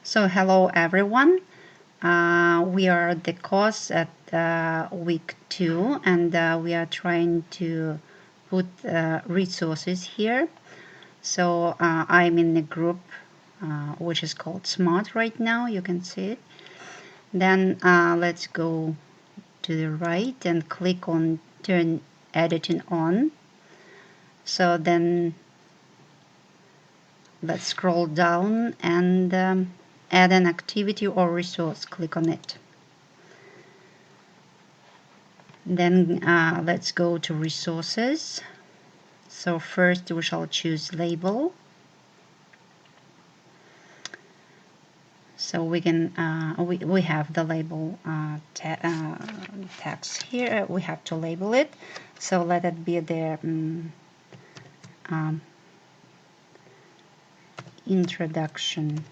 So hello everyone. We are at the course at week 2 and we are trying to put resources here. So I'm in the group which is called Smart right now. You can see it. Then let's go to the right and click on turn editing on. So then let's scroll down and add an activity or resource. Click on it. Then let's go to resources. So first we shall choose label. So we can we have the label text here. We have to label it. So let it be the introduction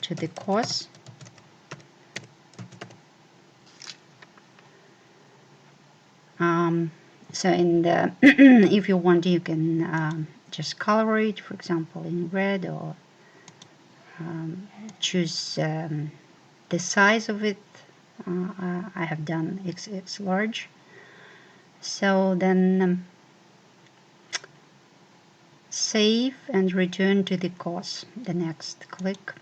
to the course. So in the if you want, you can just color it, for example, in red, or choose the size of it. I have done XX large. So then save and return to the course. The next click.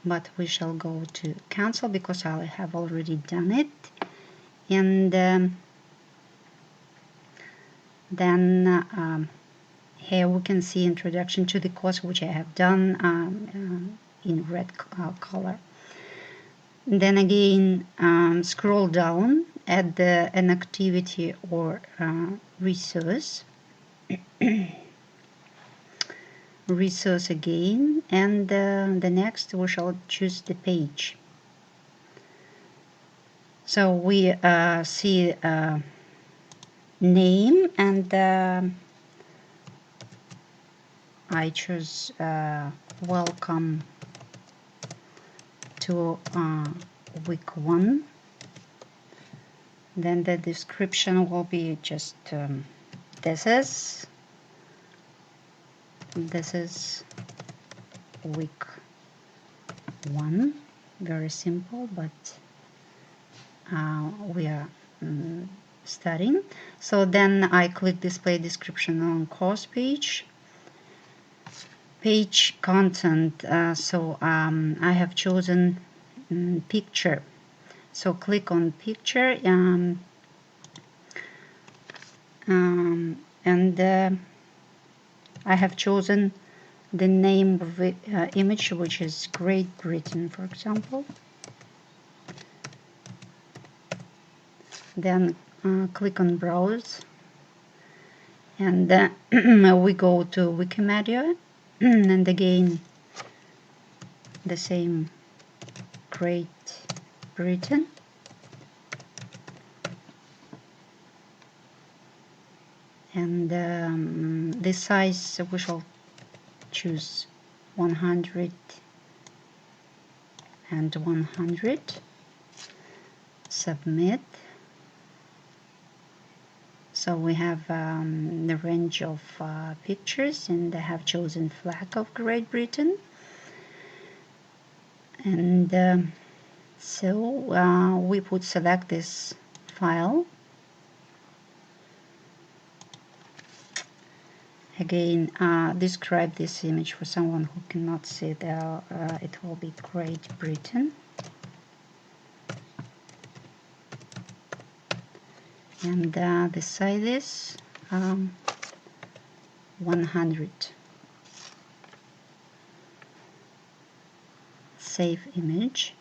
But we shall go to cancel because I have already done it. And then here we can see introduction to the course, which I have done in red color. Then again, scroll down, add an activity or resource. Resource again, and the next we shall choose the page. So we see name, and I choose welcome to week 1. Then the description will be just this is week 1. Very simple, but we are studying. So then I click display description on course page. Page content. So I have chosen picture. So click on picture and I have chosen the name of the image, which is Great Britain, for example. Then click on browse, and we go to Wikimedia, and again the same Great Britain. And the size we shall choose 100 and 100. Submit. So we have the range of pictures, and I have chosen flag of Great Britain. And so we would select this file. Again, describe this image for someone who cannot see there. It will be Great Britain. And the size is 100. Save image.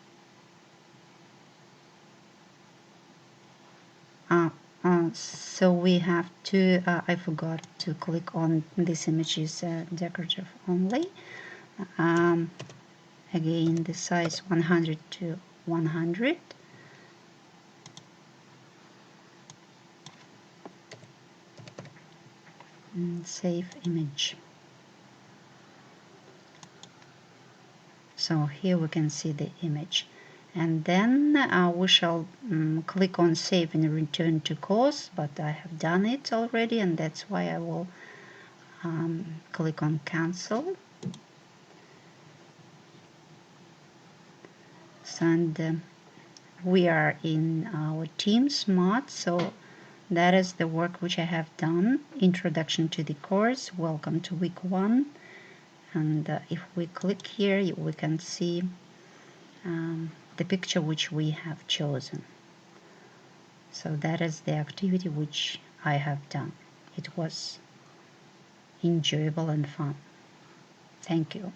So we have to, I forgot to click on this image is decorative only. Again, the size 100 to 100. And save image. So here we can see the image. And then we shall click on save and return to course, but I have done it already, and that's why I will click on cancel. And we are in our team smart, so that is the work which I have done. Introduction to the course, welcome to week 1. And if we click here, we can see the picture which we have chosen. So that is the activity which I have done. It was enjoyable and fun. Thank you.